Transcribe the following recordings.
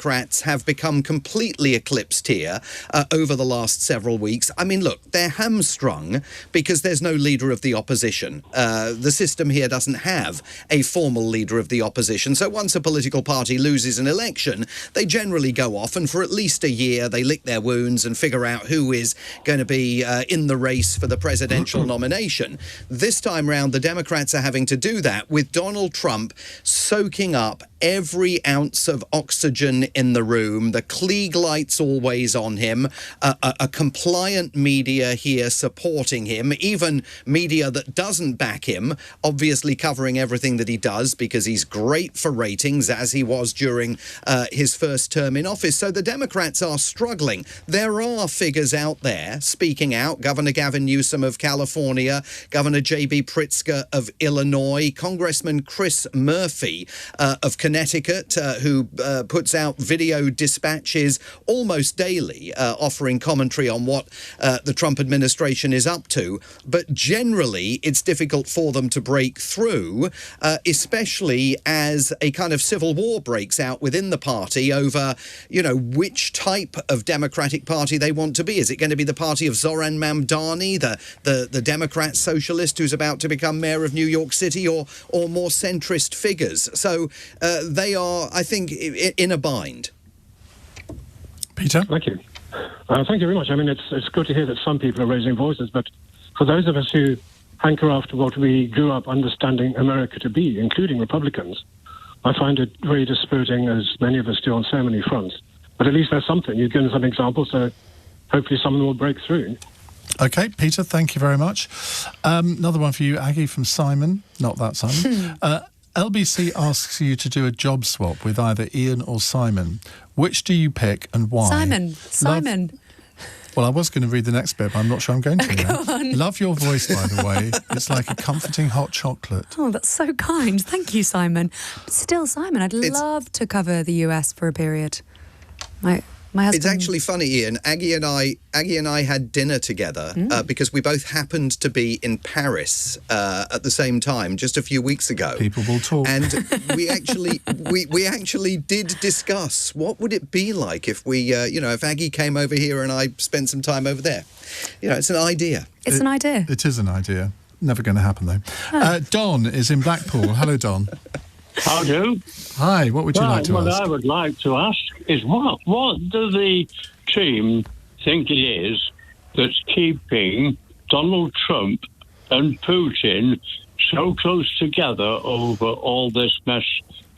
Democrats have become completely eclipsed here over the last several weeks. I mean, look, they're hamstrung because there's no leader of the opposition. The system here doesn't have a formal leader of the opposition. So once a political party loses an election, they generally go off and for at least a year they lick their wounds and figure out who is going to be in the race for the presidential nomination. This time round, the Democrats are having to do that with Donald Trump soaking up every ounce of oxygen in the room, the Klieg lights always on him, a compliant media here supporting him, even media that doesn't back him, obviously covering everything that he does because he's great for ratings, as he was during his first term in office. So the Democrats are struggling. There are figures out there speaking out. Governor Gavin Newsom of California, Governor J.B. Pritzker of Illinois, Congressman Chris Murphy of Connecticut, who puts out video dispatches almost daily, offering commentary on what the Trump administration is up to. But generally, it's difficult for them to break through, especially as a kind of civil war breaks out within the party over, which type of Democratic Party they want to be. Is it going to be the party of Zoran Mamdani, the Democrat socialist who's about to become mayor of New York City, or more centrist figures? So they are, I think, in a bind. Peter? Thank you. Thank you very much. I mean, it's good to hear that some people are raising voices, but for those of us who hanker after what we grew up understanding America to be, including Republicans, I find it very dispiriting, as many of us do on so many fronts. But at least there's something. You've given some examples, so hopefully someone will break through. OK, Peter, thank you very much. Another one for you, Aggie, from Simon. Not that Simon. LBC asks you to do a job swap with either Iain or Simon. Which do you pick and why? Simon. Well, I was going to read the next bit, but I'm not sure I'm going to. Go on. Love your voice, by the way. It's like a comforting hot chocolate. Oh, that's so kind. Thank you, Simon. But still, Simon, I'd love to cover the US for a period. My husband... It's actually funny, Iain. Aggie and I had dinner together because we both happened to be in Paris at the same time just a few weeks ago. People will talk. And we actually did discuss what would it be like if we, if Aggie came over here and I spent some time over there. It's an idea. It's an idea. It is an idea. Never going to happen, though. Oh. Don is in Blackpool. Hello, Don. How do? Hi, what would you like to ask? What I would like to ask is what do the team think it is that's keeping Donald Trump and Putin so close together over all this mess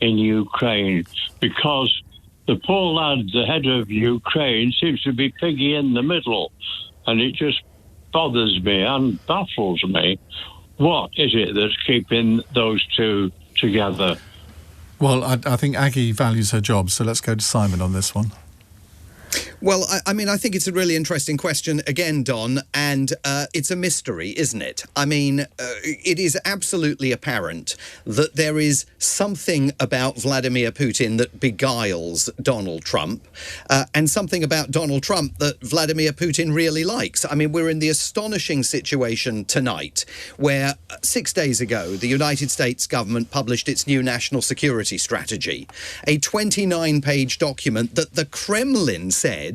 in Ukraine? Because the poor lad, the head of Ukraine, seems to be piggy in the middle, and it just bothers me and baffles me. What is it that's keeping those two together? Well, I think Aggie values her job, so let's go to Simon on this one. Well, I mean, I think it's a really interesting question again, Don, and it's a mystery, isn't it? I mean, it is absolutely apparent that there is something about Vladimir Putin that beguiles Donald Trump, and something about Donald Trump that Vladimir Putin really likes. I mean, we're in the astonishing situation tonight where 6 days ago, the United States government published its new national security strategy, a 29-page document that the Kremlin said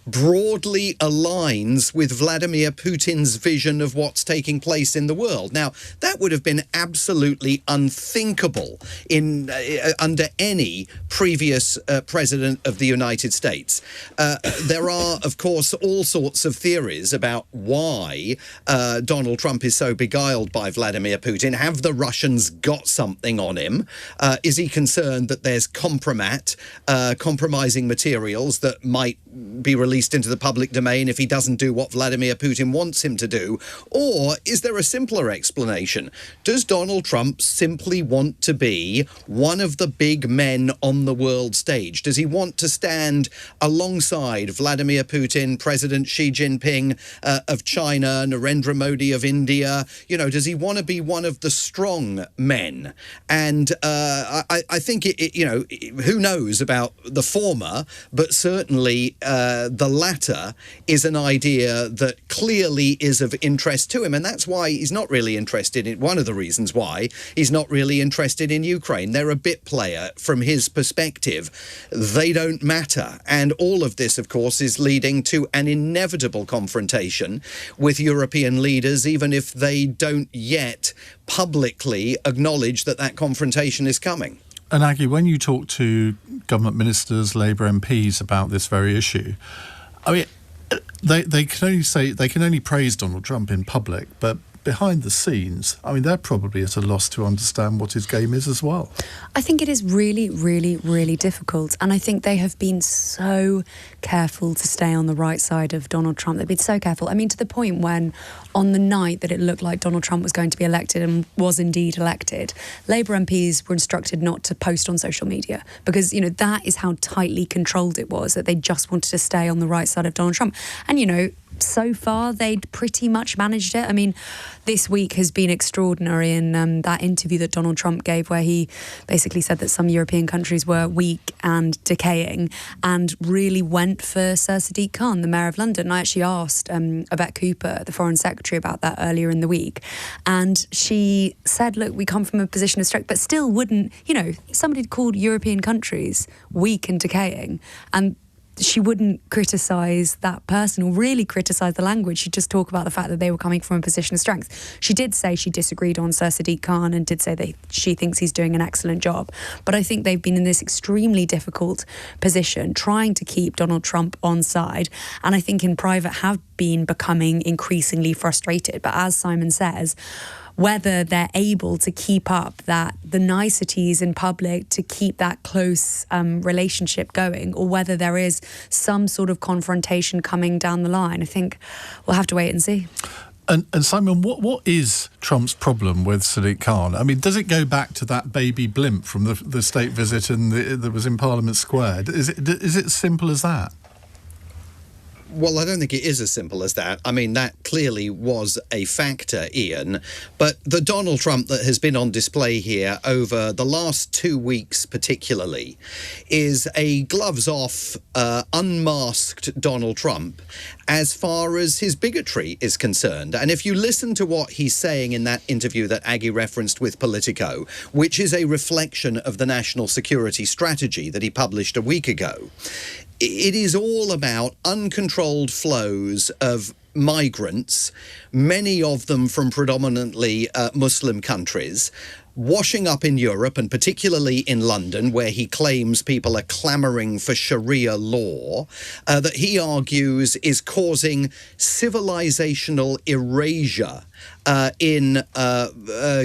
broadly aligns with Vladimir Putin's vision of what's taking place in the world. Now, that would have been absolutely unthinkable under any previous president of the United States. There are, of course, all sorts of theories about why Donald Trump is so beguiled by Vladimir Putin. Have the Russians got something on him? Is he concerned that there's compromising materials that might be released into the public domain if he doesn't do what Vladimir Putin wants him to do? Or is there a simpler explanation? Does Donald Trump simply want to be one of the big men on the world stage? Does he want to stand alongside Vladimir Putin, President Xi Jinping of China, Narendra Modi of India? You know, does he want to be one of the strong men? And I think, who knows about the former, but certainly the latter is an idea that clearly is of interest to him, and that's why he's not really interested in, one of the reasons why he's not really interested in Ukraine. They're a bit player from his perspective. They don't matter, and all of this, of course, is leading to an inevitable confrontation with European leaders, even if they don't yet publicly acknowledge that that confrontation is coming. And Aggie, when you talk to government ministers, Labour MPs about this very issue, I mean, they can only praise Donald Trump in public, but behind the scenes, I mean, they're probably at a loss to understand what his game is as well. I think it is really, really, really difficult. And I think they have been so careful to stay on the right side of Donald Trump. They've been so careful. I mean, to the point when on the night that it looked like Donald Trump was going to be elected and was indeed elected, Labour MPs were instructed not to post on social media because, you know, that is how tightly controlled it was, that they just wanted to stay on the right side of Donald Trump. And, you know, so far they'd pretty much managed it. I mean, this week has been extraordinary in that interview that Donald Trump gave where he basically said that some European countries were weak and decaying and really went for Sir Sadiq Khan, the Mayor of London. I actually asked Yvette Cooper, the Foreign Secretary, about that earlier in the week, and she said, look, we come from a position of strength, but still wouldn't, you know, somebody called European countries weak and decaying, and she wouldn't criticise that person or really criticise the language. She'd just talk about the fact that they were coming from a position of strength. She did say she disagreed on Sir Sadiq Khan and did say that she thinks he's doing an excellent job. But I think they've been in this extremely difficult position trying to keep Donald Trump on side. And I think in private have been becoming increasingly frustrated. But as Simon says, whether they're able to keep up the niceties in public to keep that close relationship going, or whether there is some sort of confrontation coming down the line, I think we'll have to wait and see. And Simon, what is Trump's problem with Sadiq Khan? I mean, does it go back to that baby blimp from the state visit that was in Parliament Square? Is it as simple as that? Well, I don't think it is as simple as that. I mean, that clearly was a factor, Ian. But the Donald Trump that has been on display here over the last 2 weeks particularly is a gloves-off, unmasked Donald Trump as far as his bigotry is concerned. And if you listen to what he's saying in that interview that Aggie referenced with Politico, which is a reflection of the national security strategy that he published a week ago, it is all about uncontrolled flows of migrants, many of them from predominantly Muslim countries, washing up in Europe and particularly in London, where he claims people are clamouring for Sharia law, that he argues is causing civilizational erasure in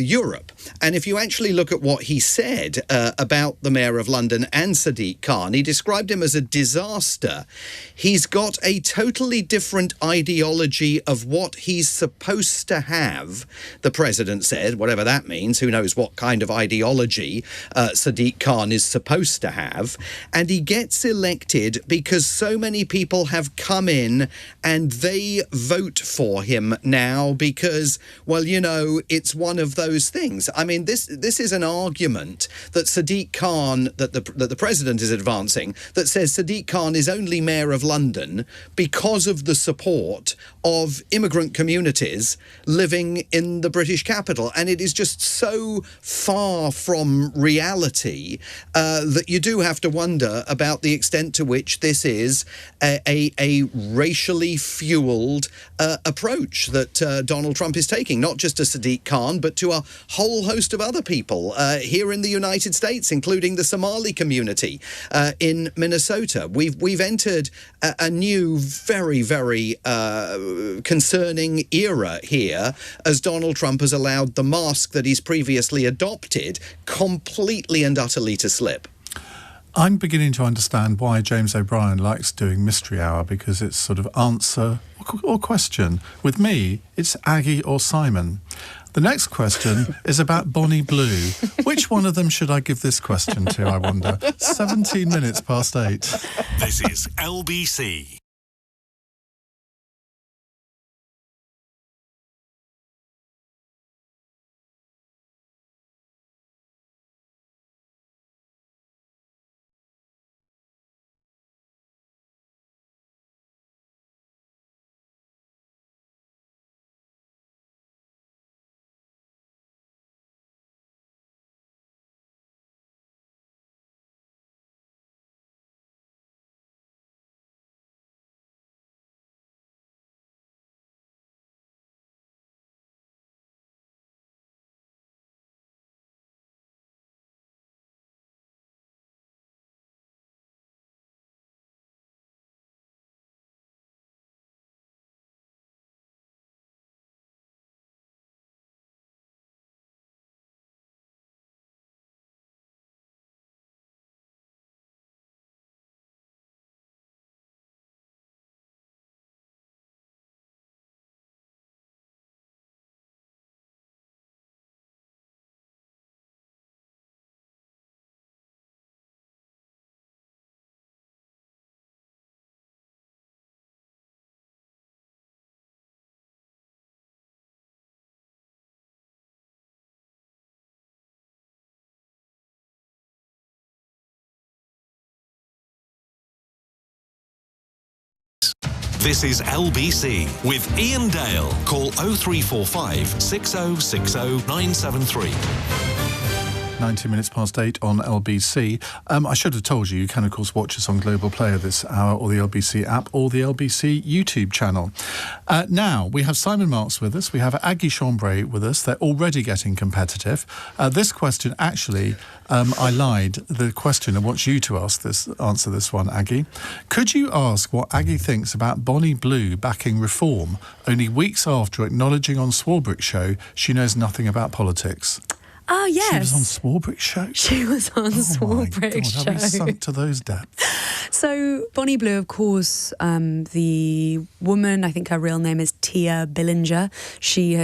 Europe. And if you actually look at what he said about the Mayor of London and Sadiq Khan, he described him as a disaster. He's got a totally different ideology of what he's supposed to have, the president said, whatever that means. Who knows what kind of ideology Sadiq Khan is supposed to have. And he gets elected because so many people have come in and they vote for him now because, well, you know, it's one of those things. I mean, this is an argument that Sadiq Khan, that the president is advancing, that says Sadiq Khan is only mayor of London because of the support of immigrant communities living in the British capital. And it is just so far from reality that you do have to wonder about the extent to which this is a racially fueled approach that Donald Trump is taking, not just to Sadiq Khan, but to a whole host of other people here in the United States, including the Somali community in Minnesota. We've entered a new, very, very concerning era here as Donald Trump has allowed the mask that he's previously adopted completely and utterly to slip. I'm beginning to understand why James O'Brien likes doing Mystery Hour, because it's sort of answer or question. With me, it's Aggie or Simon. The next question is about Bonnie Blue. Which one of them should I give this question to, I wonder? 17 minutes past 8. This is LBC. This is LBC with Iain Dale. Call 0345 6060 973. 19 minutes past 8 on LBC. I should have told you, you can of course watch us on Global Player this hour, or the LBC app, or the LBC YouTube channel. Now, we have Simon Marks with us, we have Aggie Chambre with us. They're already getting competitive. This question, actually, I lied. The question, I want you to answer this one, Aggie. Could you ask what Aggie thinks about Bonnie Blue backing reform, only weeks after acknowledging on Swarbrick's show she knows nothing about politics? Oh, yes. She was on Swarbrick's show? She was on Swarbrick's show. Have we sunk to those depths? So, Bonnie Blue, of course, the woman, I think her real name is Tia Billinger. She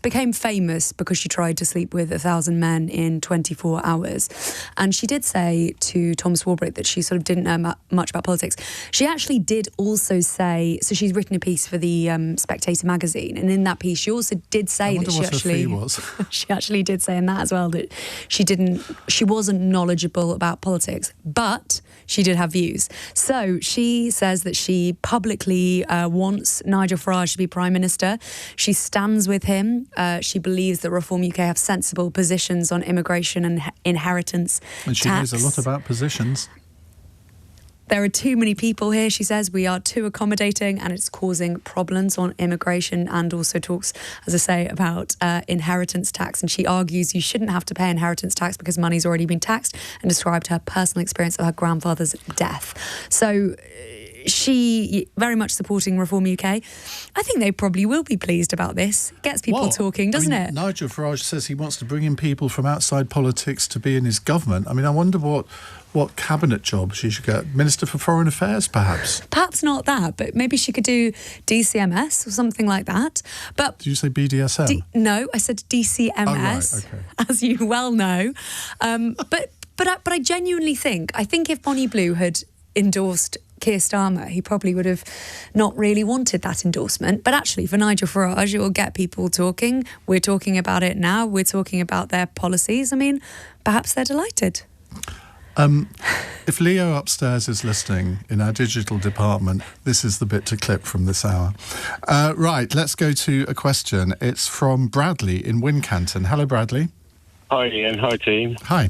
became famous because she tried to sleep with 1,000 men in 24 hours. And she did say to Tom Swarbrick that she sort of didn't know much about politics. She actually did also say, so she's written a piece for the Spectator magazine, and in that piece she also did say that she actually... was. She actually did say in that as well that she wasn't knowledgeable about politics, but she did have views. So she says that she publicly wants Nigel Farage to be Prime Minister. She stands with him. She believes that Reform UK have sensible positions on immigration and inheritance And she tax. knows a lot about positions. There are too many people here, she says. We are too accommodating and it's causing problems on immigration, and also talks, as I say, about inheritance tax. And she argues you shouldn't have to pay inheritance tax because money's already been taxed, and described her personal experience of her grandfather's death. So she very much supporting Reform UK. I think they probably will be pleased about this. It gets people talking, doesn't it? Nigel Farage says he wants to bring in people from outside politics to be in his government. I mean, I wonder what cabinet job she should get. Minister for Foreign Affairs, perhaps? Perhaps not that, but maybe she could do DCMS or something like that. But did you say BDSM? No, I said DCMS, oh, right, okay. as you well know. But I genuinely think if Bonnie Blue had endorsed Keir Starmer, he probably would have not really wanted that endorsement. But actually, for Nigel Farage, it will get people talking. We're talking about it now. We're talking about their policies. I mean, perhaps they're delighted. If Leo upstairs is listening in our digital department, this is the bit to clip from this hour. Right, let's go to a question. It's from Bradley in Wincanton. Hello, Bradley. Hi, Ian. Hi, team. Hi.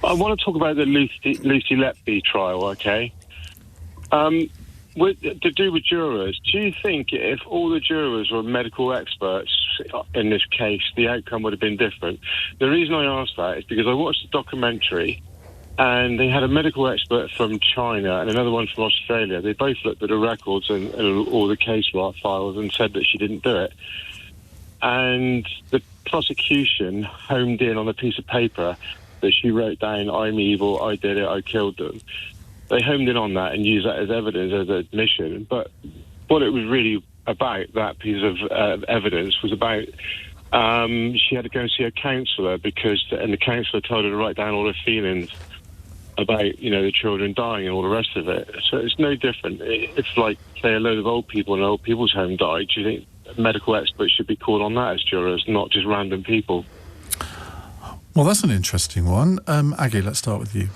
I want to talk about the Lucy Letby trial, okay? To do with jurors, do you think if all the jurors were medical experts in this case, the outcome would have been different? The reason I ask that is because I watched a documentary and they had a medical expert from China and another one from Australia. They both looked at the records and all the case files and said that she didn't do it. And the prosecution homed in on a piece of paper that she wrote down, "I'm evil, I did it, I killed them." They homed in on that and used that as evidence, as an admission. But what it was really about, that piece of evidence, was about she had to go and see a counsellor and the counsellor told her to write down all her feelings about, the children dying and all the rest of it. So it's no different. It's like, say, a load of old people in an old people's home died. Do you think medical experts should be called on that as jurors, not just random people? Well, that's an interesting one. Aggie, let's start with you.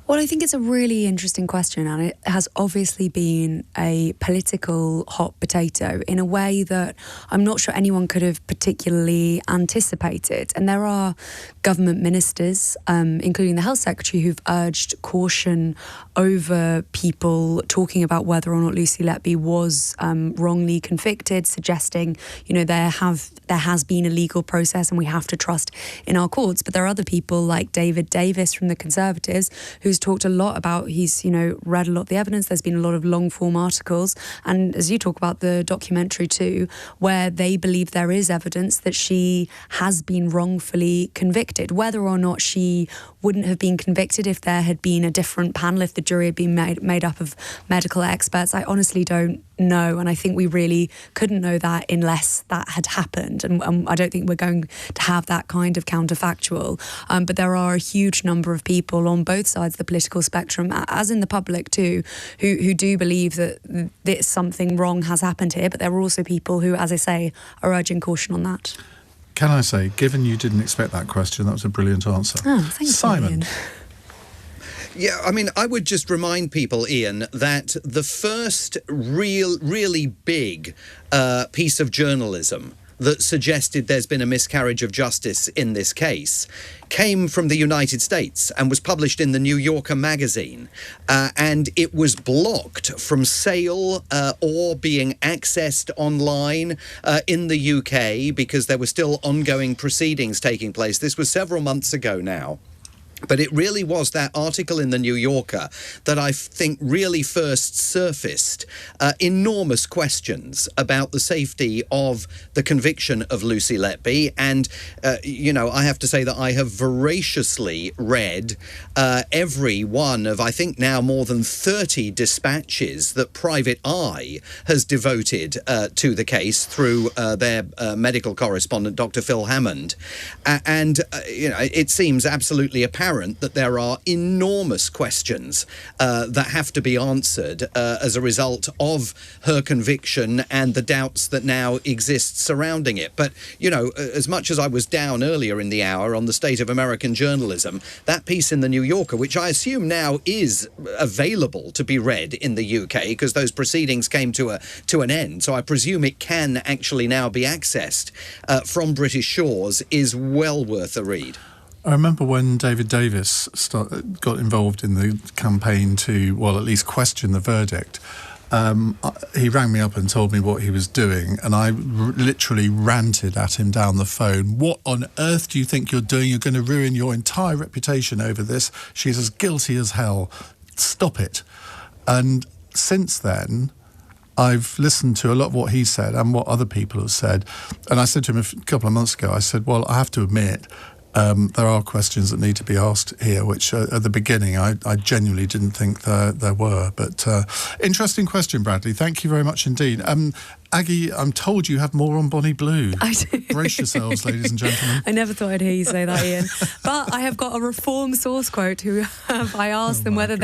Well, I think it's a really interesting question, and it has obviously been a political hot potato in a way that I'm not sure anyone could have particularly anticipated. And there are government ministers, including the Health Secretary, who've urged caution over people talking about whether or not Lucy Letby was wrongly convicted, suggesting, there has been a legal process and we have to trust in our courts. But there are other people like David Davis from the Conservatives, who's talked a lot about, he's read a lot of the evidence. There's been a lot of long form articles, and as you talk about the documentary too, where they believe there is evidence that she has been wrongfully convicted. Whether or not she wouldn't have been convicted if there had been a different panel, if the jury had been made up of medical experts, I honestly don't know, and I think we really couldn't know that unless that had happened, and I don't think we're going to have that kind of counterfactual. But there are a huge number of people on both sides of the political spectrum, as in the public too, who do believe that something wrong has happened here, but there are also people who, as I say, are urging caution on that. Can I say, given you didn't expect that question, that was a brilliant answer. Oh, thank you, Simon. Ian. Yeah, I mean, I would just remind people, Ian, that the first really big piece of journalism that suggested there's been a miscarriage of justice in this case came from the United States and was published in the New Yorker magazine. And it was blocked from sale or being accessed online in the UK because there were still ongoing proceedings taking place. This was several months ago now. But it really was that article in the New Yorker that I think really first surfaced enormous questions about the safety of the conviction of Lucy Letby. And, I have to say that I have voraciously read every one of, I think now more than 30 dispatches that Private Eye has devoted to the case through their medical correspondent, Dr. Phil Hammond. It seems absolutely apparent that there are enormous questions that have to be answered as a result of her conviction and the doubts that now exist surrounding it. But, as much as I was down earlier in the hour on the state of American journalism, that piece in the New Yorker, which I assume now is available to be read in the UK because those proceedings came to an end, so I presume it can actually now be accessed from British shores, is well worth a read. I remember when David Davis got involved in the campaign to, at least question the verdict. He rang me up and told me what he was doing, and I literally ranted at him down the phone. What on earth do you think you're doing? You're going to ruin your entire reputation over this. She's as guilty as hell. Stop it. And since then, I've listened to a lot of what he said and what other people have said. And I said to him a couple of months ago, I said, well, I have to admit, there are questions that need to be asked here, which at the beginning I genuinely didn't think there were. But interesting question, Bradley. Thank you very much indeed. Aggie, I'm told you have more on Bonnie Blue. I do. Brace yourselves, ladies and gentlemen. I never thought I'd hear you say that, Ian. But I have got a Reform source quote I asked them whether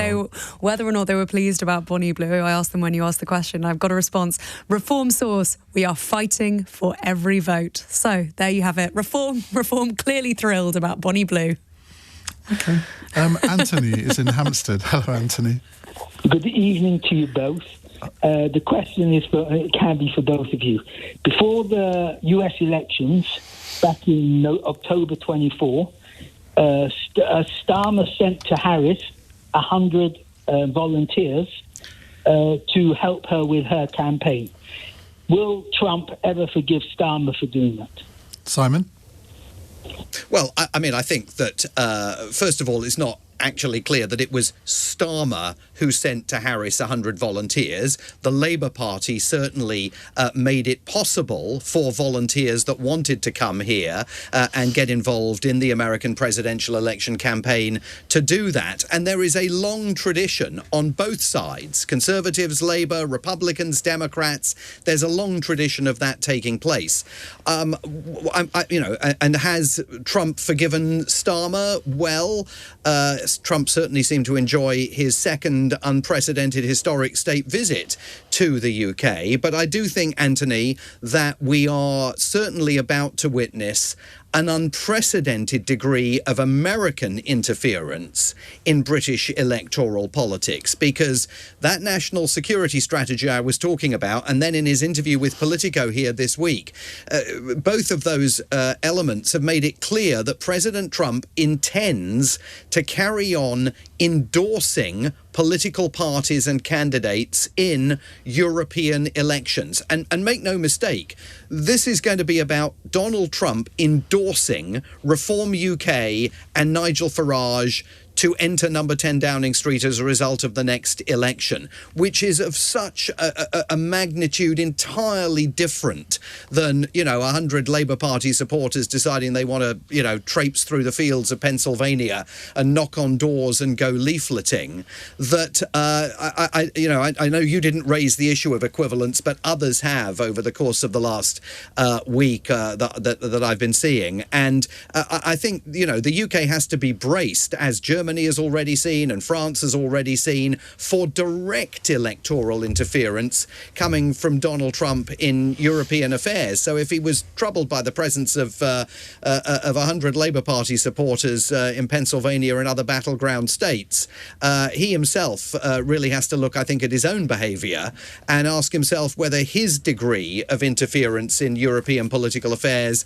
or not they were pleased about Bonnie Blue. I asked them when you asked the question. I've got a response. Reform source, we are fighting for every vote. So there you have it. Reform clearly thrilled about Bonnie Blue. Okay. Anthony is in Hampstead. Hello, Anthony. Good evening to you both. The question can be for both of you. Before the US elections, back in October 24, Starmer sent to Harris 100 volunteers to help her with her campaign. Will Trump ever forgive Starmer for doing that? Simon? Well, I think that, first of all, it's not actually clear that it was Starmer who sent to Harris 100 volunteers. The Labour Party certainly made it possible for volunteers that wanted to come here and get involved in the American presidential election campaign to do that. And there is a long tradition on both sides, Conservatives, Labour, Republicans, Democrats. There's a long tradition of that taking place. And has Trump forgiven Starmer? Well, Trump certainly seemed to enjoy his second unprecedented historic state visit to the UK. But I do think, Anthony, that we are certainly about to witness an unprecedented degree of American interference in British electoral politics, because that national security strategy I was talking about, and then in his interview with Politico here this week, both of those elements have made it clear that President Trump intends to carry on endorsing political parties and candidates in European elections. And make no mistake, this is going to be about Donald Trump endorsing Reform UK and Nigel Farage to enter number 10 Downing Street as a result of the next election, which is of such a magnitude entirely different than, 100 Labour Party supporters deciding they want to, traipse through the fields of Pennsylvania and knock on doors and go leafleting. That, I know you didn't raise the issue of equivalence, but others have over the course of the last week that I've been seeing. And I think, the UK has to be braced, as Germany Germany has already seen and France has already seen for direct electoral interference coming from Donald Trump in European affairs. So if he was troubled by the presence of 100 Labour Party supporters in Pennsylvania and other battleground states, he himself really has to look, I think, at his own behaviour and ask himself whether his degree of interference in European political affairs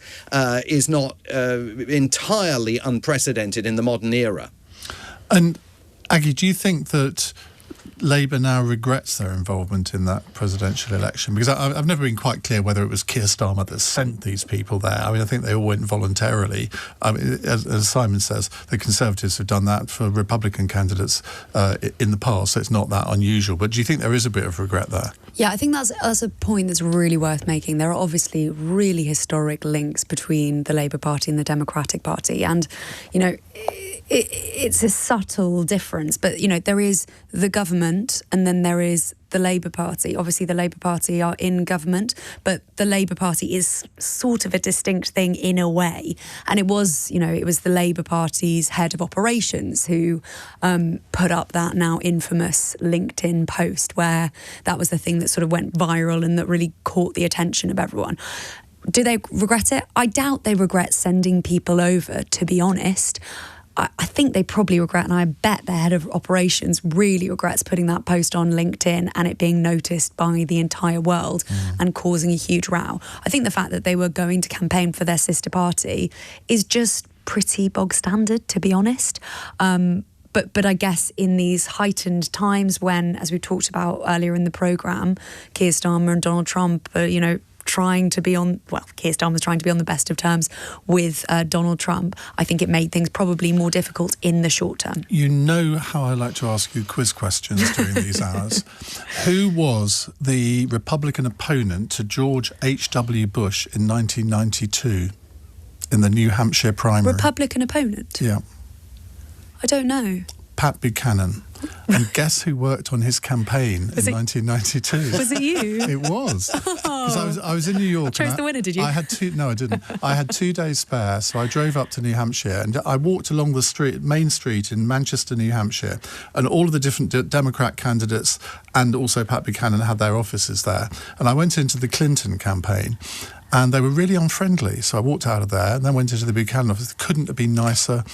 is not entirely unprecedented in the modern era. And Aggie, do you think that Labour now regrets their involvement in that presidential election? Because I've never been quite clear whether it was Keir Starmer that sent these people there. I mean, I think they all went voluntarily. I mean, as Simon says, the Conservatives have done that for Republican candidates in the past, so it's not that unusual. But do you think there is a bit of regret there? Yeah, I think that's a point that's really worth making. There are obviously really historic links between the Labour Party and the Democratic Party. And, you know, it's a subtle difference. But, you know, there is the government and then there is the Labour Party. Obviously, the Labour Party are in government, but the Labour Party is sort of a distinct thing in a way. And it was the Labour Party's head of operations who put up that now infamous LinkedIn post where that was the thing that sort of went viral and that really caught the attention of everyone. Do they regret it? I doubt they regret sending people over, to be honest. I think they probably regret, and I bet their head of operations really regrets putting that post on LinkedIn and it being noticed by the entire world and causing a huge row. I think the fact that they were going to campaign for their sister party is just pretty bog standard, to be honest. But I guess in these heightened times when, as we talked about earlier in the programme, Keir Starmer and Donald Trump are, Keir Starmer's trying to be on the best of terms with Donald Trump. I think it made things probably more difficult in the short term. You know how I like to ask you quiz questions during these hours. Who was the Republican opponent to George H.W. Bush in 1992 in the New Hampshire primary? Republican opponent? Yeah. I don't know. Pat Buchanan. And guess who worked on his campaign in 1992? Was it you? It was. Because I was in New York. Chose the winner, did you? No, I didn't. I had 2 days spare, so I drove up to New Hampshire and I walked along the main street in Manchester, New Hampshire, and all of the different Democrat candidates and also Pat Buchanan had their offices there. And I went into the Clinton campaign. And they were really unfriendly. So I walked out of there and then went into the Buchanan office. It couldn't have been nicer.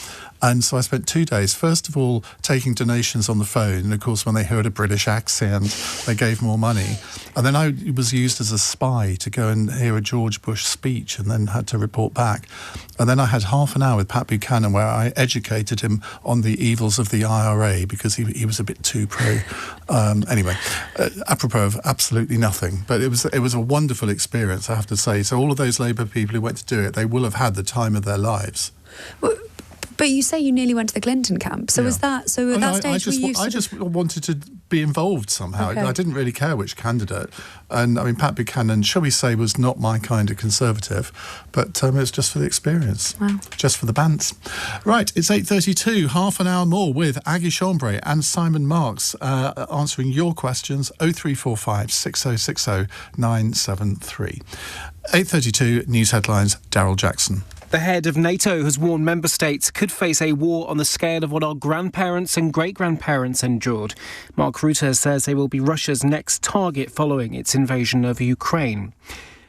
And so I spent 2 days, first of all, taking donations on the phone. And of course, when they heard a British accent, they gave more money. And then I was used as a spy to go and hear a George Bush speech and then had to report back. And then I had half an hour with Pat Buchanan where I educated him on the evils of the IRA because he was a bit too pro. Anyway, apropos of absolutely nothing. But it was a wonderful experience, I have to say. So all of those Labour people who went to do it, they will have had the time of their lives. Well, but you say you nearly went to the Clinton camp. So was that? So at that stage, I just wanted to be involved somehow. Okay. I didn't really care which candidate. And I mean, Pat Buchanan, shall we say, was not my kind of Conservative, but it was just for the experience, just for the bants. Right, it's 8:32. Half an hour more with Aggie Chambre and Simon Marks answering your questions. 0345 6060 973. 8:32 news headlines. Daryl Jackson. The head of NATO has warned member states could face a war on the scale of what our grandparents and great-grandparents endured. Mark Rutte says they will be Russia's next target following its invasion of Ukraine.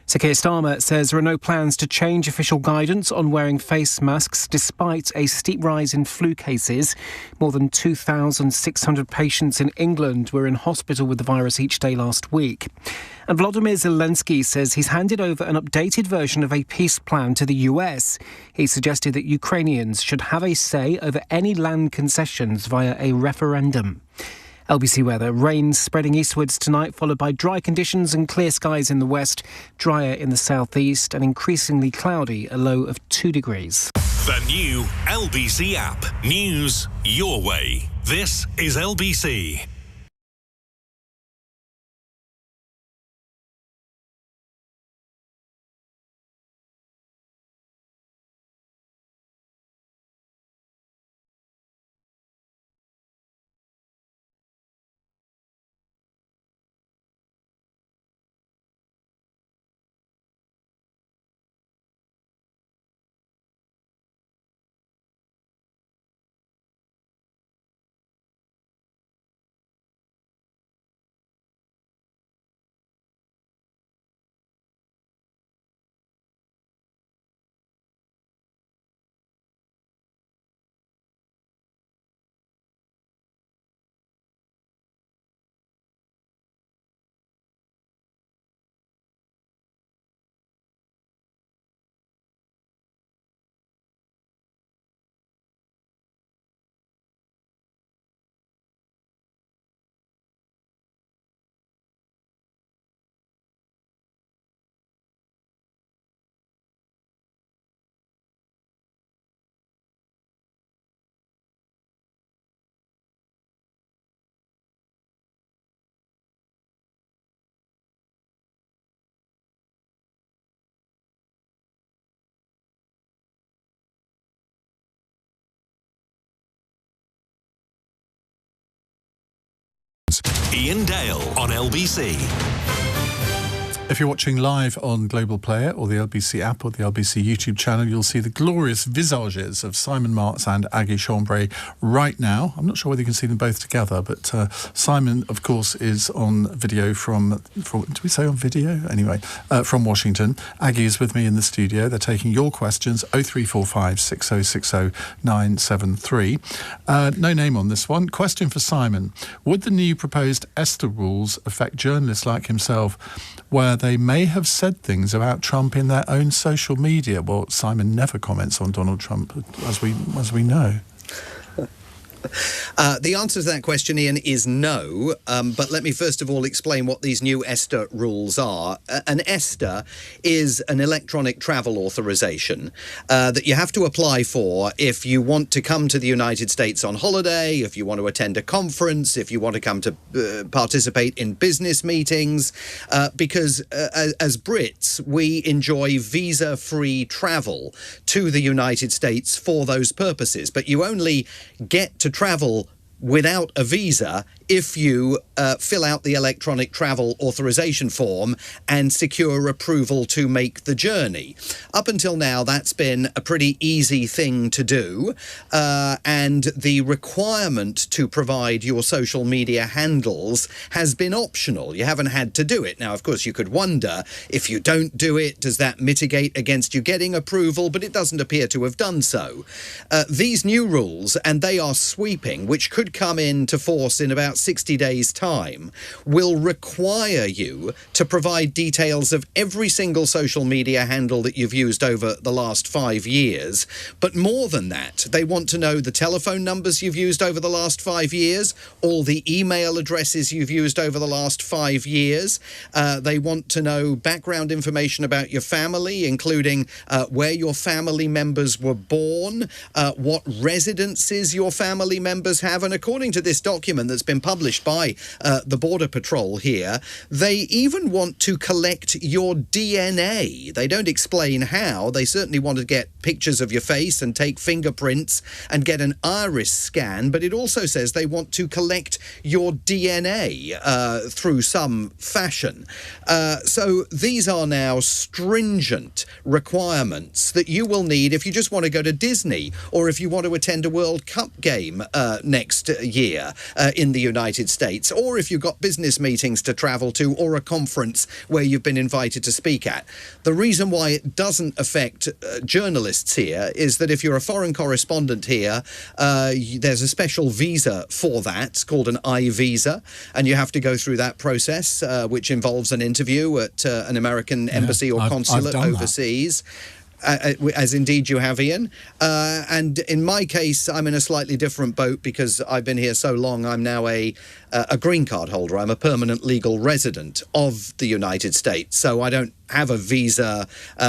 Sir Keir Starmer says there are no plans to change official guidance on wearing face masks despite a steep rise in flu cases. More than 2,600 patients in England were in hospital with the virus each day last week. And Volodymyr Zelensky says he's handed over an updated version of a peace plan to the US. He suggested that Ukrainians should have a say over any land concessions via a referendum. LBC weather, rain spreading eastwards tonight, followed by dry conditions and clear skies in the west, drier in the southeast and increasingly cloudy, a low of 2 degrees. The new LBC app. News your way. This is LBC. Iain Dale on LBC. If you're watching live on Global Player or the LBC app or the LBC YouTube channel, you'll see the glorious visages of Simon Marks and Aggie Chambre right now. I'm not sure whether you can see them both together, but Simon, of course, is on video from did we say on video? Anyway, from Washington. Aggie is with me in the studio. They're taking your questions, 0345 6060 973. No name on this one. Question for Simon. Would the new proposed ESTA rules affect journalists like himself where they may have said things about Trump in their own social media? Well, Simon never comments on Donald Trump, as we know. The answer to that question, Ian, is no. But let me first of all explain what these new ESTA rules are. An ESTA is an electronic travel authorization that you have to apply for if you want to come to the United States on holiday, if you want to attend a conference, if you want to come to participate in business meetings, because as Brits, we enjoy visa-free travel to the United States for those purposes. But you only get to travel without a visa if you fill out the electronic travel authorization form and secure approval to make the journey. Up until now, that's been a pretty easy thing to do, and the requirement to provide your social media handles has been optional. You haven't had to do it. Now, of course, you could wonder, if you don't do it, does that mitigate against you getting approval? But it doesn't appear to have done so. These new rules, and they are sweeping, which could come into force in about 60 days' time, will require you to provide details of every single social media handle that you've used over the last 5 years. But more than that, they want to know the telephone numbers you've used over the last 5 years, all the email addresses you've used over the last 5 years. They want to know background information about your family, including where your family members were born, what residences your family members have. And according to this document that's been published by the Border Patrol here, they even want to collect your DNA. They don't explain how. They certainly want to get pictures of your face and take fingerprints and get an iris scan, but it also says they want to collect your DNA through some fashion. So these are now stringent requirements that you will need if you just want to go to Disney or if you want to attend a World Cup game next year in the United States, or if you've got business meetings to travel to or a conference where you've been invited to speak at. The reason why it doesn't affect journalists here is that if you're a foreign correspondent here, there's a special visa for that. It's called an I-visa, and you have to go through that process, which involves an interview at an American embassy or consulate overseas. As indeed you have, Ian. And in my case, I'm in a slightly different boat because I've been here so long. I'm now a green card holder. I'm a permanent legal resident of the United States. So I don't have a visa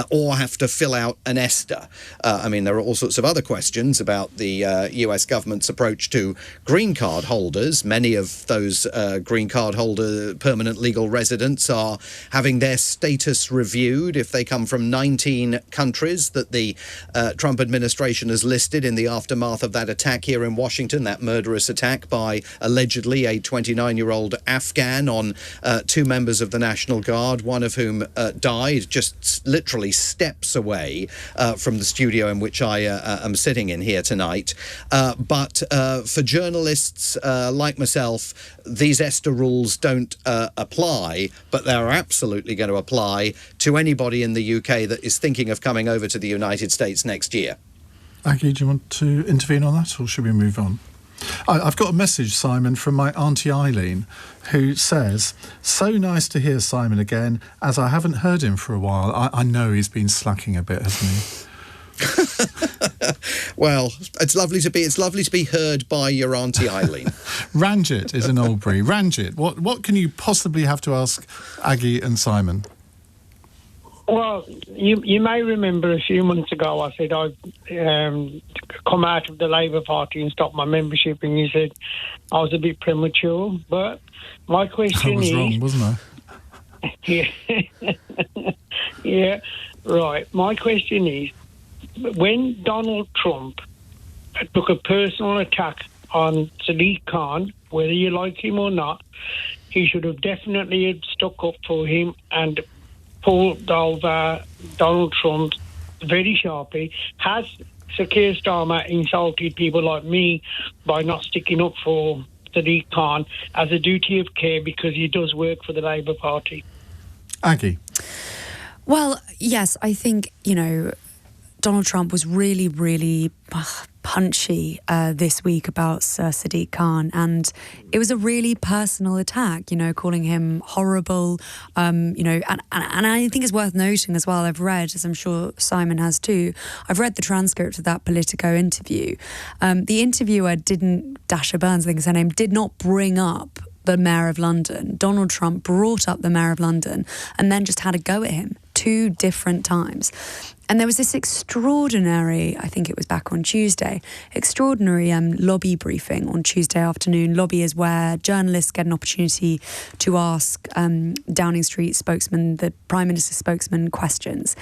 or have to fill out an ESTA. I mean, there are all sorts of other questions about the US government's approach to green card holders. Many of those green card holder permanent legal residents are having their status reviewed if they come from 19 countries that the Trump administration has listed in the aftermath of that attack here in Washington, that murderous attack by allegedly a 29-year-old Afghan on 2 members of the National Guard, one of whom died just literally steps away from the studio in which I am sitting in here tonight. But for journalists like myself, these ESTA rules don't apply, but they're absolutely going to apply to anybody in the UK that is thinking of coming over to the United States next year. Aggie, do you want to intervene on that, or should we move on? I've got a message, Simon, from my Auntie Eileen, who says, so nice to hear Simon again, as I haven't heard him for a while. I know he's been slacking a bit, hasn't he? Well, it's lovely to be heard by your Auntie Eileen. Ranjit is in Albury. Ranjit, what can you possibly have to ask Aggie and Simon? Well, you may remember a few months ago I said I'd come out of the Labour Party and stop my membership, and you said I was a bit premature. But my question is... I was wrong, wasn't I? Yeah. Yeah, right. My question is, when Donald Trump took a personal attack on Sadiq Khan, whether you like him or not, he should have definitely stuck up for him and pulled over Donald Trump very sharply. Has Sir Keir Starmer insulted people like me by not sticking up for Sadiq Khan as a duty of care because he does work for the Labour Party? Aggie? Well, yes, I think, Donald Trump was really, really punchy this week about Sir Sadiq Khan, and it was a really personal attack, calling him horrible, and I think it's worth noting as well, I've read, as I'm sure Simon has too, I've read the transcript of that Politico interview. The interviewer didn't, Dasha Burns, I think is her name, did not bring up the Mayor of London. Donald Trump brought up the Mayor of London and then just had a go at him 2 different times. And there was this extraordinary, I think it was back on Tuesday, extraordinary lobby briefing on Tuesday afternoon. Lobby is where journalists get an opportunity to ask Downing Street spokesman, the Prime Minister's spokesman, questions.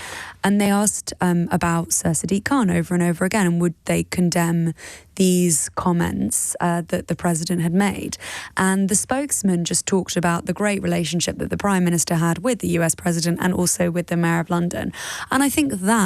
And they asked about Sir Sadiq Khan over and over again, and would they condemn these comments that the President had made. And the spokesman just talked about the great relationship that the Prime Minister had with the US President and also with the Mayor of London. And I think that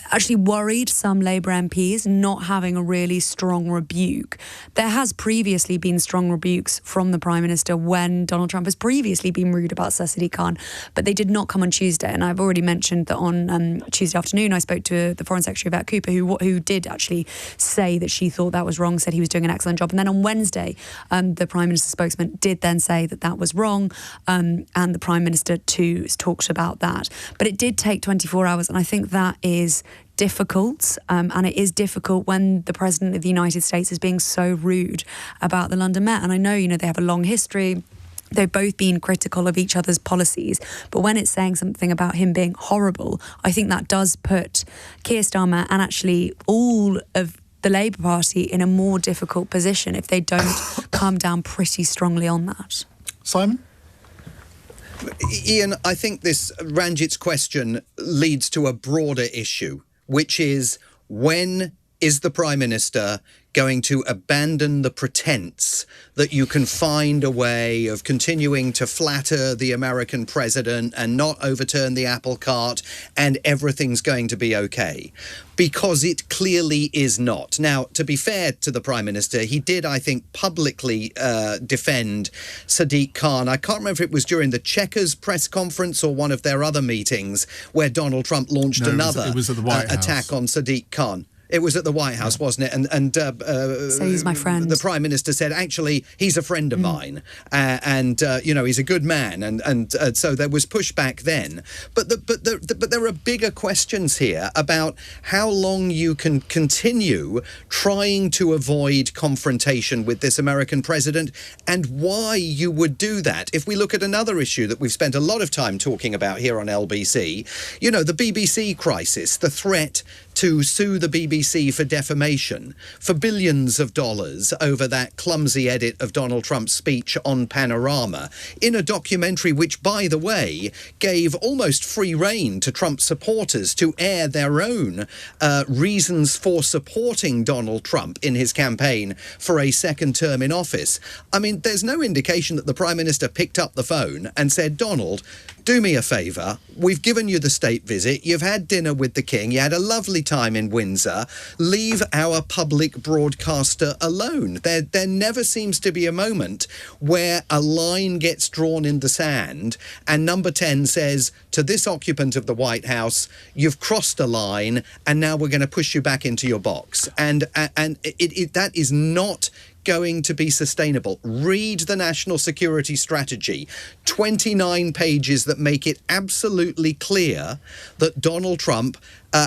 actually worried some Labour MPs, not having a really strong rebuke. There has previously been strong rebukes from the Prime Minister when Donald Trump has previously been rude about Sir Sadiq Khan, but they did not come on Tuesday. And I've already mentioned that on Tuesday afternoon, I spoke to the Foreign Secretary, Yvette Cooper, who did actually say that she thought that was wrong, said he was doing an excellent job. And then on Wednesday, the Prime Minister's spokesman did then say that that was wrong, and the Prime Minister too talked about that. But it did take 24 hours, and I think that is difficult, and it is difficult when the President of the United States is being so rude about the London Met. And I know, they have a long history. They've both been critical of each other's policies, but when it's saying something about him being horrible, I think that does put Keir Starmer and actually all of the Labour Party in a more difficult position if they don't come down pretty strongly on that. Simon? Iain, I think this Ranjit's question leads to a broader issue, which is, when is the Prime Minister going to abandon the pretense that you can find a way of continuing to flatter the American president and not overturn the apple cart and everything's going to be okay? Because it clearly is not. Now, to be fair to the Prime Minister, he did, I think, publicly defend Sadiq Khan. I can't remember if it was during the Chequers press conference or one of their other meetings where Donald Trump launched another it was at the White House. Attack on Sadiq Khan. It was at the White House, wasn't it? And so he's my friend. The Prime Minister said, actually, he's a friend of mine, and he's a good man, and so there was pushback then. But there are bigger questions here about how long you can continue trying to avoid confrontation with this American president, and why you would do that. If we look at another issue that we've spent a lot of time talking about here on LBC, the BBC crisis, the threat to sue the BBC for defamation for billions of dollars over that clumsy edit of Donald Trump's speech on Panorama, in a documentary which, by the way, gave almost free rein to Trump supporters to air their own reasons for supporting Donald Trump in his campaign for a second term in office. I mean, there's no indication that the Prime Minister picked up the phone and said, Donald, do me a favour, we've given you the state visit, you've had dinner with the King, you had a lovely time in Windsor, leave our public broadcaster alone. There never seems to be a moment where a line gets drawn in the sand and Number 10 says to this occupant of the White House, you've crossed a line and now we're going to push you back into your box. And that is not going to be sustainable. Read the National Security Strategy, 29 pages that make it absolutely clear that Donald Trump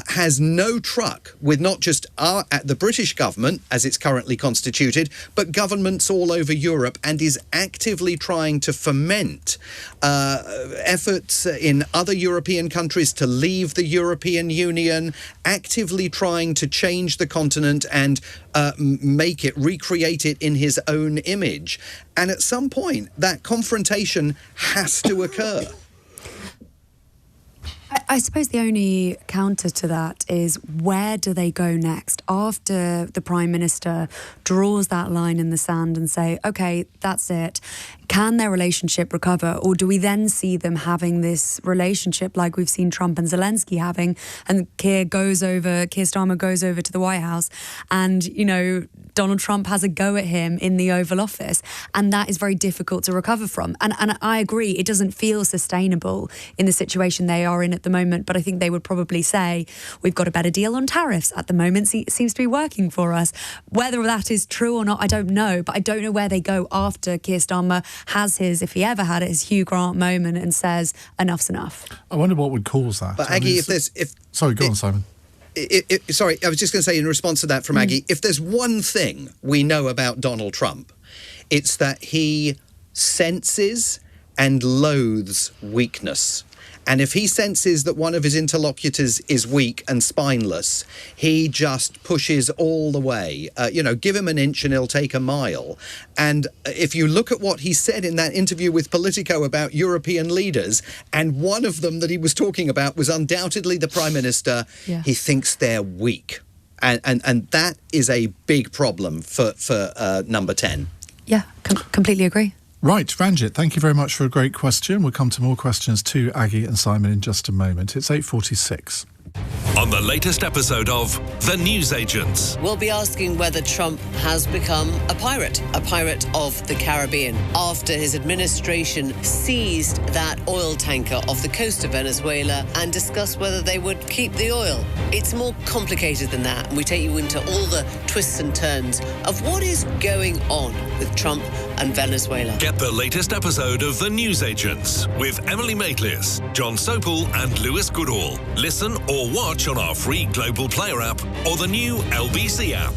has no truck with not just the British government, as it's currently constituted, but governments all over Europe, and is actively trying to foment efforts in other European countries to leave the European Union, actively trying to change the continent and recreate it in his own image. And at some point, that confrontation has to occur. I suppose the only counter to that is, where do they go next? After the Prime Minister draws that line in the sand and say, OK, that's it, can their relationship recover? Or do we then see them having this relationship like we've seen Trump and Zelensky having, and Keir Starmer goes over to the White House and, you know, Donald Trump has a go at him in the Oval Office, and that is very difficult to recover from. And I agree, it doesn't feel sustainable in the situation they are in at the moment, but I think they would probably say, we've got a better deal on tariffs at the moment, it seems to be working for us. Whether that is true or not, I don't know, but I don't know where they go after Keir Starmer has his, if he ever had it, his Hugh Grant moment and says, enough's enough. I wonder what would cause that. But Aggie, Sorry, go on, Simon. Sorry, I was just going to say in response to that from Aggie, if there's one thing we know about Donald Trump, it's that he senses and loathes weakness. And if he senses that one of his interlocutors is weak and spineless, he just pushes all the way. Give him an inch and he'll take a mile. And if you look at what he said in that interview with Politico about European leaders, and one of them that he was talking about was undoubtedly the Prime Minister, he thinks they're weak. And that is a big problem for number 10. Yeah, completely agree. Right, Ranjit, thank you very much for a great question. We'll come to more questions to Aggie and Simon in just a moment. It's 8:46. On the latest episode of The Newsagents. We'll be asking whether Trump has become a pirate of the Caribbean, after his administration seized that oil tanker off the coast of Venezuela, and discuss whether they would keep the oil. It's more complicated than that, and we take you into all the twists and turns of what is going on with Trump and Venezuela. Get the latest episode of The Newsagents with Emily Maitlis, John Sopel and Lewis Goodall. Listen or watch on our free Global Player app or the new LBC app.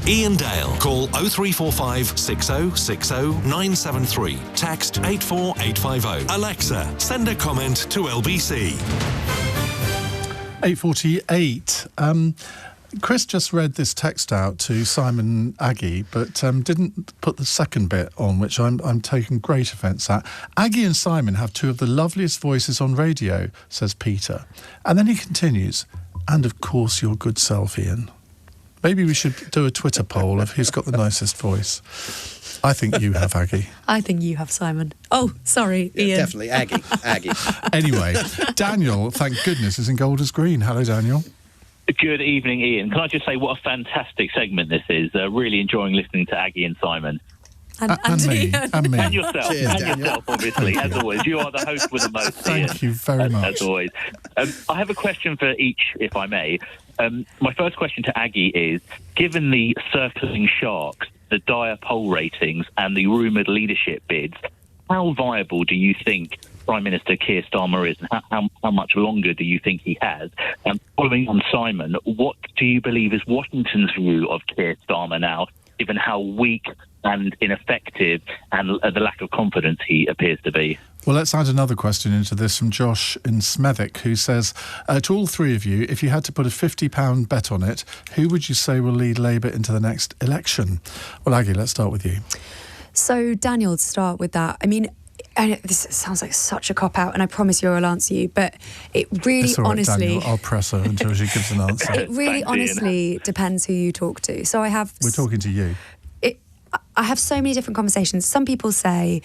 Iain Dale. Call 0345 6060 973. Text 84850. Alexa, send a comment to LBC. 8:48. Chris just read this text out to Simon Aggie, but didn't put the second bit on, which I'm taking great offence at. Aggie and Simon have two of the loveliest voices on radio, says Peter. And then he continues, and of course your good self, Iain. Maybe we should do a Twitter poll of who's got the nicest voice. I think you have, Aggie. I think you have, Simon. Oh, sorry, Iain. Definitely, Aggie. Anyway, Daniel, thank goodness, is in Golders Green. Hello, Daniel. Good evening, Iain. Can I just say what a fantastic segment this is? Really enjoying listening to Aggie and Simon. And me. And yourself. Cheers, and Daniel. yourself, obviously, as always. You are the host with the most, Thank you very much. As always. I have a question for each, if I may. My first question to Aggie is, given the circling sharks, the dire poll ratings and the rumoured leadership bids, how viable do you think Prime Minister Keir Starmer is, and how much longer do you think he has? Following on Simon, what do you believe is Washington's view of Keir Starmer now, given how weak and ineffective and the lack of confidence he appears to be? Well, let's add another question into this from Josh in Smethwick, who says, to all three of you, if you had to put a £50 bet on it, who would you say will lead Labour into the next election? Well, Aggie, let's start with you. So, Daniel, to start with that, I mean, this sounds like such a cop-out, and I promise you I'll answer you, but it really honestly... Daniel, I'll press her until she gives an answer. It really honestly depends who you talk to. So I have... We're talking to you. I have so many different conversations. Some people say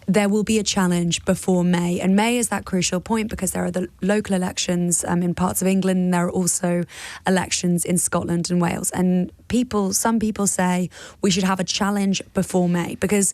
there will be a challenge before May, and May is that crucial point because there are the local elections in parts of England, and there are also elections in Scotland and Wales, and some people say we should have a challenge before May, because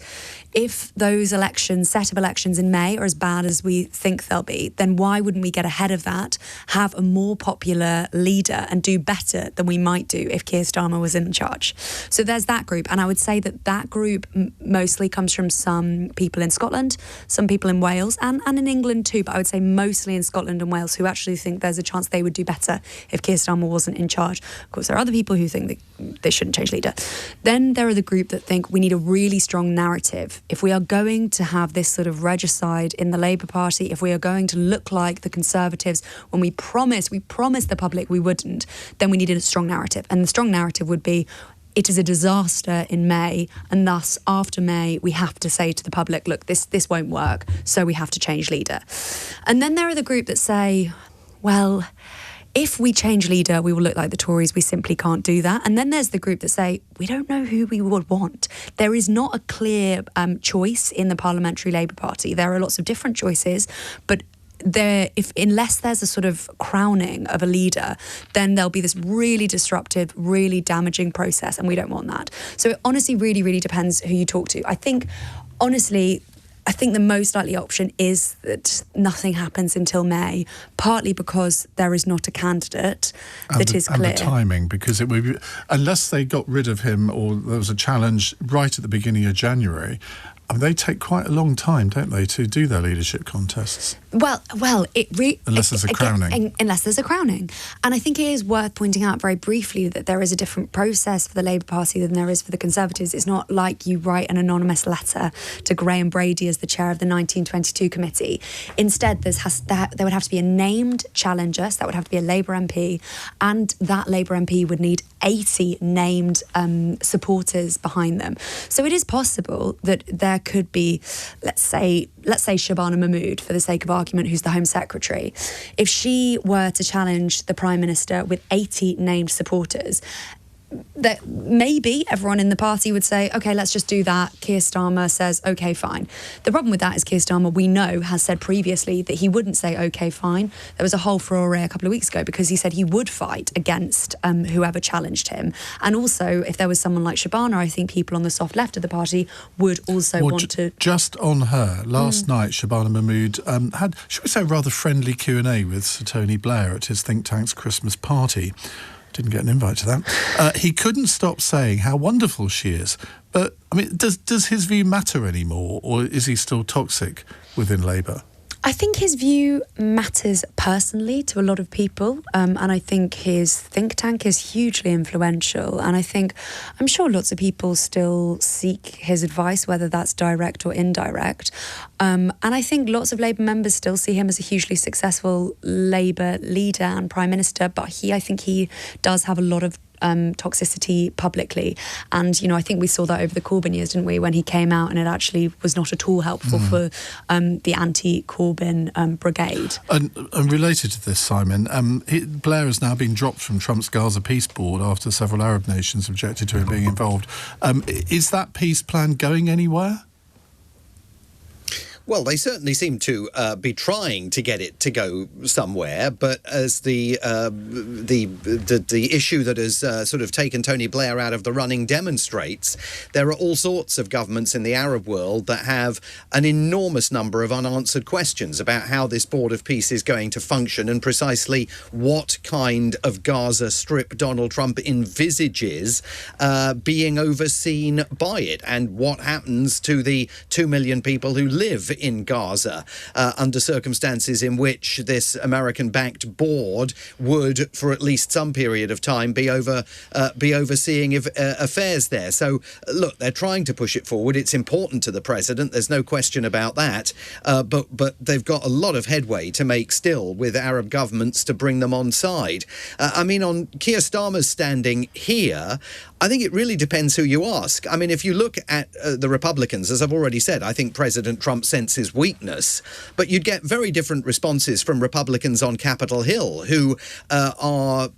if those set of elections in May are as bad as we think they'll be, then why wouldn't we get ahead of that, have a more popular leader and do better than we might do if Keir Starmer was in charge? So there's that group, and I would say that group mostly comes from some people in Scotland, some people in Wales, and in England too, but I would say mostly in Scotland and Wales, who actually think there's a chance they would do better if Keir Starmer wasn't in charge. Of course, there are other people who think that they shouldn't change leader. Then there are the group that think we need a really strong narrative. If we are going to have this sort of regicide in the Labour Party, if we are going to look like the Conservatives when we promised the public we wouldn't, then we needed a strong narrative. And the strong narrative would be, it is a disaster in May, and thus after May we have to say to the public, look, this won't work, so we have to change leader. And then there are the group that say, well, if we change leader, we will look like the Tories. We simply can't do that. And then there's the group that say, we don't know who we would want. There is not a clear choice in the Parliamentary Labour Party. There are lots of different choices, but unless there's a sort of crowning of a leader, then there'll be this really disruptive, really damaging process, and we don't want that. So it honestly really, really depends who you talk to. I think the most likely option is that nothing happens until May, partly because there is not a candidate that is clear. And the timing, because it would be, unless they got rid of him or there was a challenge right at the beginning of January, I mean, they take quite a long time, don't they, to do their leadership contests? Well, unless there's a crowning. Unless there's a crowning. And I think it is worth pointing out very briefly that there is a different process for the Labour Party than there is for the Conservatives. It's not like you write an anonymous letter to Graham Brady as the chair of the 1922 committee. Instead, there would have to be a named challenger, so that would have to be a Labour MP, and that Labour MP would need 80 named supporters behind them. So it is possible that there could be, let's say Shabana Mahmood, for the sake of argument, who's the Home Secretary. If she were to challenge the Prime Minister with 80 named supporters, that maybe everyone in the party would say, OK, let's just do that. Keir Starmer says, OK, fine. The problem with that is Keir Starmer, we know, has said previously that he wouldn't say OK, fine. There was a whole furore a couple of weeks ago because he said he would fight against whoever challenged him. And also, if there was someone like Shabana, I think people on the soft left of the party would also want to... Just on her, last night, Shabana Mahmood had, should we say, a rather friendly Q&A with Sir Tony Blair at his think tank's Christmas party. Didn't get an invite to that. He couldn't stop saying how wonderful she is. But, I mean, does his view matter anymore, or is he still toxic within Labour? I think his view matters personally to a lot of people, and I think his think tank is hugely influential, and I'm sure lots of people still seek his advice, whether that's direct or indirect, and I think lots of Labour members still see him as a hugely successful Labour leader and Prime Minister, but I think he does have a lot of toxicity publicly, and I think we saw that over the Corbyn years, didn't we, when he came out and it actually was not at all helpful for the anti-Corbyn brigade. And related to this, Simon, Blair has now been dropped from Trump's Gaza Peace Board after several Arab nations objected to him being involved. Is that peace plan going anywhere? Well, they certainly seem to be trying to get it to go somewhere, but as the issue that has sort of taken Tony Blair out of the running demonstrates, there are all sorts of governments in the Arab world that have an enormous number of unanswered questions about how this Board of Peace is going to function and precisely what kind of Gaza Strip Donald Trump envisages being overseen by it, and what happens to the 2 million people who live in Gaza under circumstances in which this American-backed board would, for at least some period of time, be overseeing affairs there. So, look, they're trying to push it forward. It's important to the president. There's no question about that. But they've got a lot of headway to make still with Arab governments to bring them on side. I mean, on Keir Starmer's standing here, I think it really depends who you ask. I mean, if you look at the Republicans, as I've already said, I think President Trump senses weakness, but you'd get very different responses from Republicans on Capitol Hill who are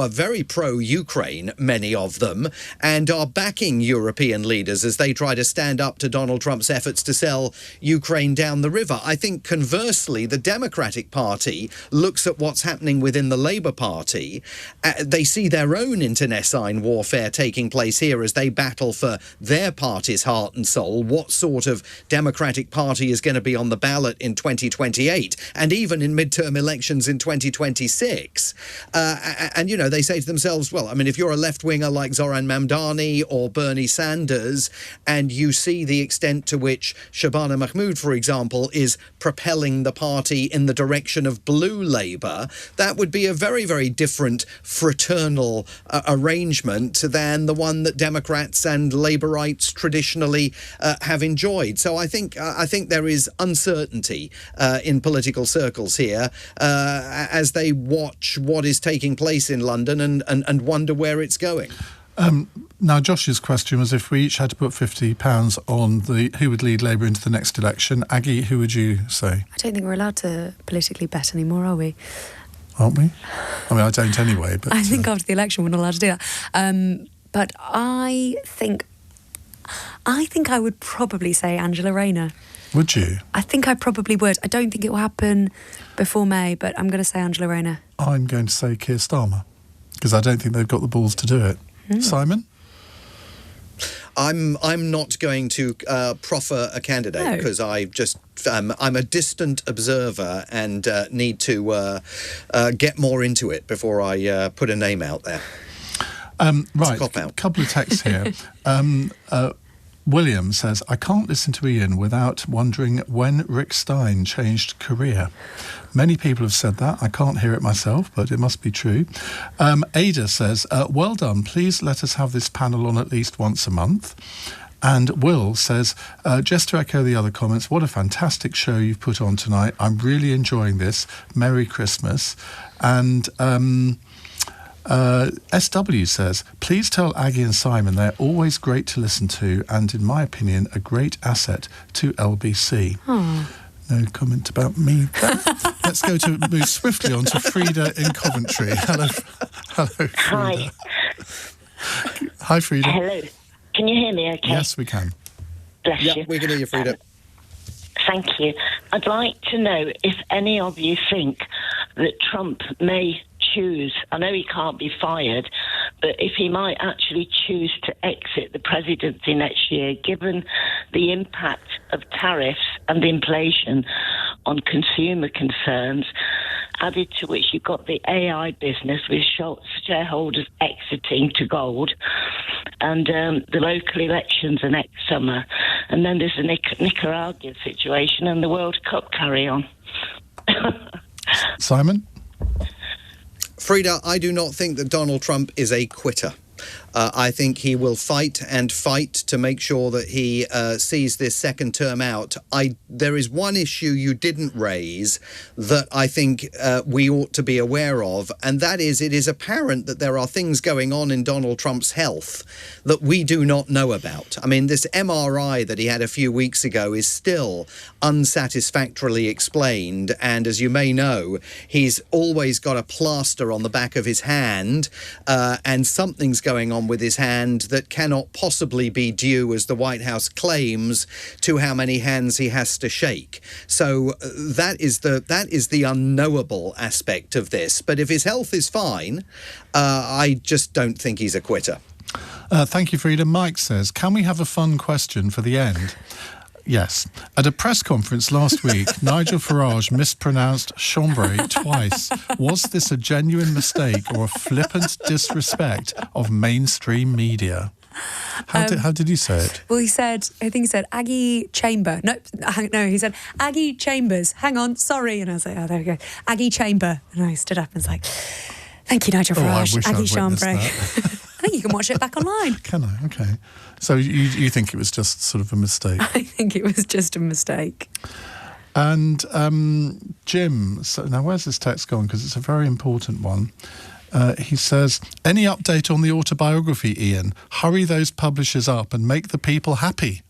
very pro-Ukraine, many of them, and are backing European leaders as they try to stand up to Donald Trump's efforts to sell Ukraine down the river. I think conversely, the Democratic Party looks at what's happening within the Labour Party. They see their own internecine warfare taking place here as they battle for their party's heart and soul. What sort of Democratic Party is going to be on the ballot in 2028 and even in midterm elections in 2026? And, you know, they say to themselves, well, I mean, if you're a left-winger like Zoran Mamdani or Bernie Sanders and you see the extent to which Shabana Mahmood, for example, is propelling the party in the direction of blue Labour, that would be a very, very different fraternal arrangement than the one that Democrats and Labourites traditionally have enjoyed. So I think there is uncertainty in political circles here as they watch what is taking place in London and wonder where it's going. Now, Josh's question was if we each had to put £50 on who would lead Labour into the next election. Aggie, who would you say? I don't think we're allowed to politically bet anymore, are we? Aren't we? I mean, I don't anyway. But I think after the election we're not allowed to do that. But I think I would probably say Angela Rayner. Would you? I think I probably would. I don't think it will happen before May, but I'm going to say Angela Rayner. I'm going to say Keir Starmer, because I don't think they've got the balls to do it. Simon? I'm not going to proffer a candidate because I just I'm a distant observer and need to get more into it before I put a name out there. Right, a couple of texts here. William says, I can't listen to Iain without wondering when Rick Stein changed career. Many people have said that. I can't hear it myself, but it must be true. Ada says, well done. Please let us have this panel on at least once a month. And Will says, just to echo the other comments, what a fantastic show you've put on tonight. I'm really enjoying this. Merry Christmas. And SW says, please tell Aggie and Simon they're always great to listen to and, in my opinion, a great asset to LBC. Aww. No comment about me. Let's move swiftly on to Frida in Coventry. Hello, Frida. Hi. Hi, Frida. Hello. Can you hear me okay? Yes, we can. Bless you. Yeah, we can hear you, Frida. Thank you. I'd like to know if any of you think that Trump may choose, I know he can't be fired, but if he might actually choose to exit the presidency next year, given the impact of tariffs and inflation on consumer concerns, added to which you've got the AI business with shareholders exiting to gold, and the local elections are next summer, and then there's the Nicaraguan situation and the World Cup carry on. Simon? Frida, I do not think that Donald Trump is a quitter. I think he will fight and fight to make sure that he sees this second term out. There is one issue you didn't raise that I think we ought to be aware of, and that is it is apparent that there are things going on in Donald Trump's health that we do not know about. I mean, this MRI that he had a few weeks ago is still unsatisfactorily explained, and as you may know, he's always got a plaster on the back of his hand, and something's going on with his hand that cannot possibly be due, as the White House claims, to how many hands he has to shake. So that is the unknowable aspect of this. But if his health is fine, I just don't think he's a quitter. Thank you, Frida. Mike says, can we have a fun question for the end? Yes. At a press conference last week, Nigel Farage mispronounced Chambre twice. Was this a genuine mistake or a flippant disrespect of mainstream media? How did he say it? Well, I think he said Aggie Chambre. No, he said Aggie Chambers. Hang on, sorry. And I was like, oh, there we go. Aggie Chambre. And I stood up and was like, thank you, Nigel Farage. Aggie Chambre. I think you can watch it back online. Can I? Okay. So you think it was just sort of a mistake? I think it was just a mistake. And Jim, so now where's this text gone? Because it's a very important one. He says, any update on the autobiography, Iain? Hurry those publishers up and make the people happy.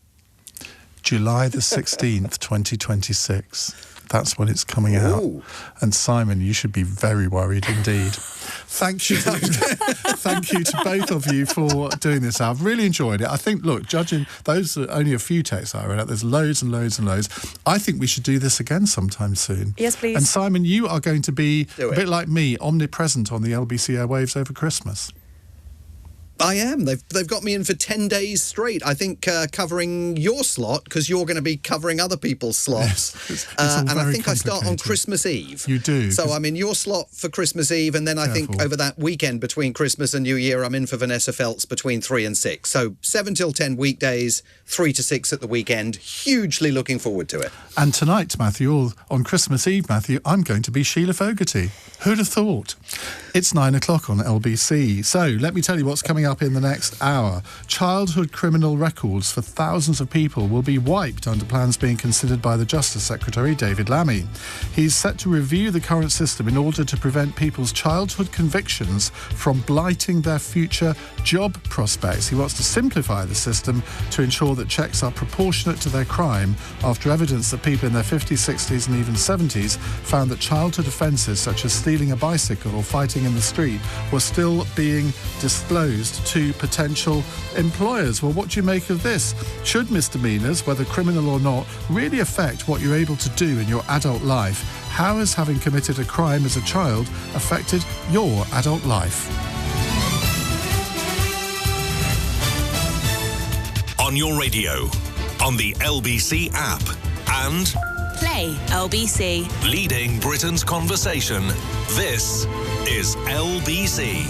July the 16th, 2026. That's when it's coming out. And Simon, you should be very worried indeed. Thank you to both of you for doing this. I've really enjoyed it. I think, look, judging those are only a few texts I read out. There's loads and loads and loads. I think we should do this again sometime soon. Yes, please. And Simon, you are going to be a bit like me, omnipresent on the LBC airwaves over Christmas. I am. They've got me in for 10 days straight. I think covering your slot, because you're going to be covering other people's slots. Yes, and I think I start on Christmas Eve. You do. So I'm in your slot for Christmas Eve, and then I think over that weekend between Christmas and New Year, I'm in for Vanessa Feltz between 3 and 6. So 7 till 10 weekdays, 3 to 6 at the weekend. Hugely looking forward to it. And tonight, Matthew, on Christmas Eve, Matthew, I'm going to be Sheila Fogarty. Who'd have thought? It's 9 o'clock on LBC. So let me tell you what's coming up in the next hour. Childhood criminal records for thousands of people will be wiped under plans being considered by the Justice Secretary, David Lammy. He's set to review the current system in order to prevent people's childhood convictions from blighting their future job prospects. He wants to simplify the system to ensure that checks are proportionate to their crime after evidence that people in their 50s, 60s and even 70s found that childhood offences such as stealing a bicycle or fighting in the street were still being disclosed to potential employers. Well, what do you make of this? Should misdemeanours, whether criminal or not, really affect what you're able to do in your adult life? How has having committed a crime as a child affected your adult life? On your radio, on the LBC app, and Play LBC. Leading Britain's conversation. This is LBC.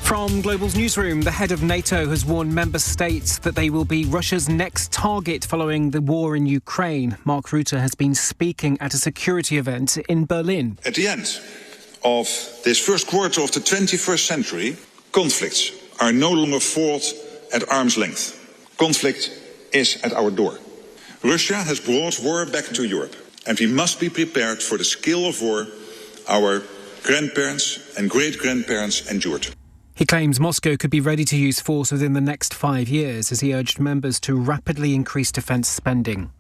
From Global's newsroom, the head of NATO has warned member states that they will be Russia's next target following the war in Ukraine. Mark Rutte has been speaking at a security event in Berlin. At the end of this first quarter of the 21st century, conflicts are no longer fought at arm's length. Conflict is at our door. Russia has brought war back to Europe, and we must be prepared for the scale of war our grandparents and great-grandparents endured. He claims Moscow could be ready to use force within the next 5 years as he urged members to rapidly increase defence spending.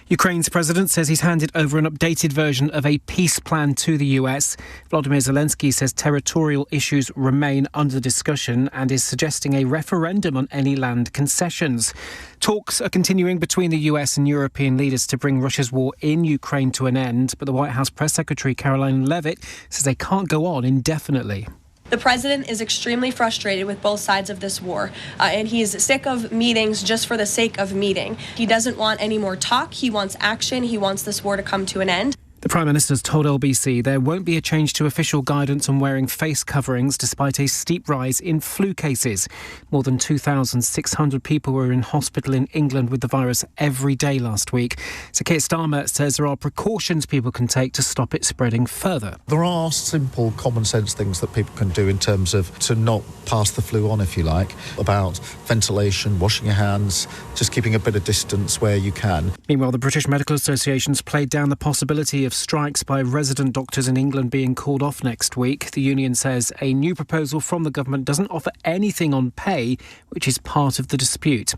Ukraine's president says he's handed over an updated version of a peace plan to the US. Volodymyr Zelensky says territorial issues remain under discussion and is suggesting a referendum on any land concessions. Talks are continuing between the US and European leaders to bring Russia's war in Ukraine to an end, but the White House press secretary Caroline Leavitt says they can't go on indefinitely. The president is extremely frustrated with both sides of this war, and he's sick of meetings just for the sake of meeting. He doesn't want any more talk. He wants action. He wants this war to come to an end. The Prime Minister's told LBC there won't be a change to official guidance on wearing face coverings despite a steep rise in flu cases. More than 2,600 people were in hospital in England with the virus every day last week. So Keir Starmer says there are precautions people can take to stop it spreading further. There are simple common sense things that people can do in terms of to not pass the flu on, if you like, about ventilation, washing your hands, just keeping a bit of distance where you can. Meanwhile, the British Medical Association's played down the possibility of strikes by resident doctors in England being called off next week. The union says a new proposal from the government doesn't offer anything on pay, which is part of the dispute.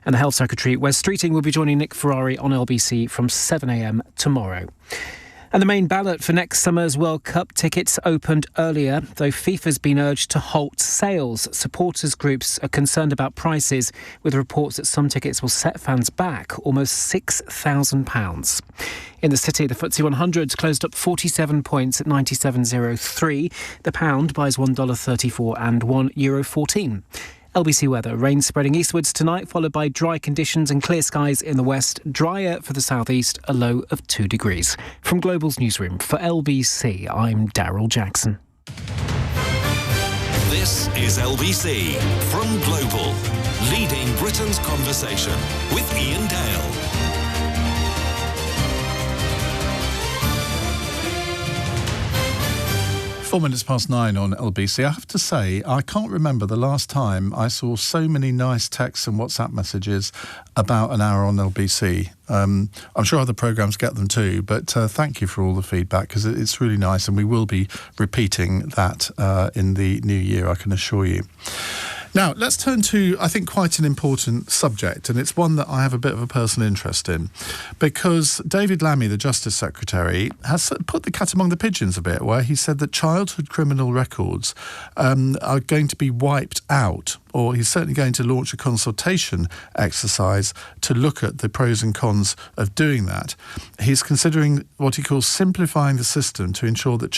And the Health Secretary, Wes Streeting, will be joining Nick Ferrari on LBC from 7 a.m. tomorrow. And the main ballot for next summer's World Cup tickets opened earlier, though FIFA's been urged to halt sales. Supporters groups are concerned about prices, with reports that some tickets will set fans back almost £6,000. In the city, the FTSE 100 closed up 47 points at 97.03. The pound buys $1.34 and €1.14. LBC weather, rain spreading eastwards tonight, followed by dry conditions and clear skies in the west, drier for the southeast, a low of 2 degrees. From Global's newsroom, for LBC, I'm Daryl Jackson. This is LBC from Global, leading Britain's conversation with Iain Dale. 9:04 on LBC. I have to say, I can't remember the last time I saw so many nice texts and WhatsApp messages about an hour on LBC. I'm sure other programmes get them too, but thank you for all the feedback, because it's really nice, and we will be repeating that in the new year, I can assure you. Now, let's turn to, I think, quite an important subject, and it's one that I have a bit of a personal interest in, because David Lammy, the Justice Secretary, has put the cat among the pigeons a bit, where he said that childhood criminal records are going to be wiped out, or he's certainly going to launch a consultation exercise to look at the pros and cons of doing that. He's considering what he calls simplifying the system to ensure that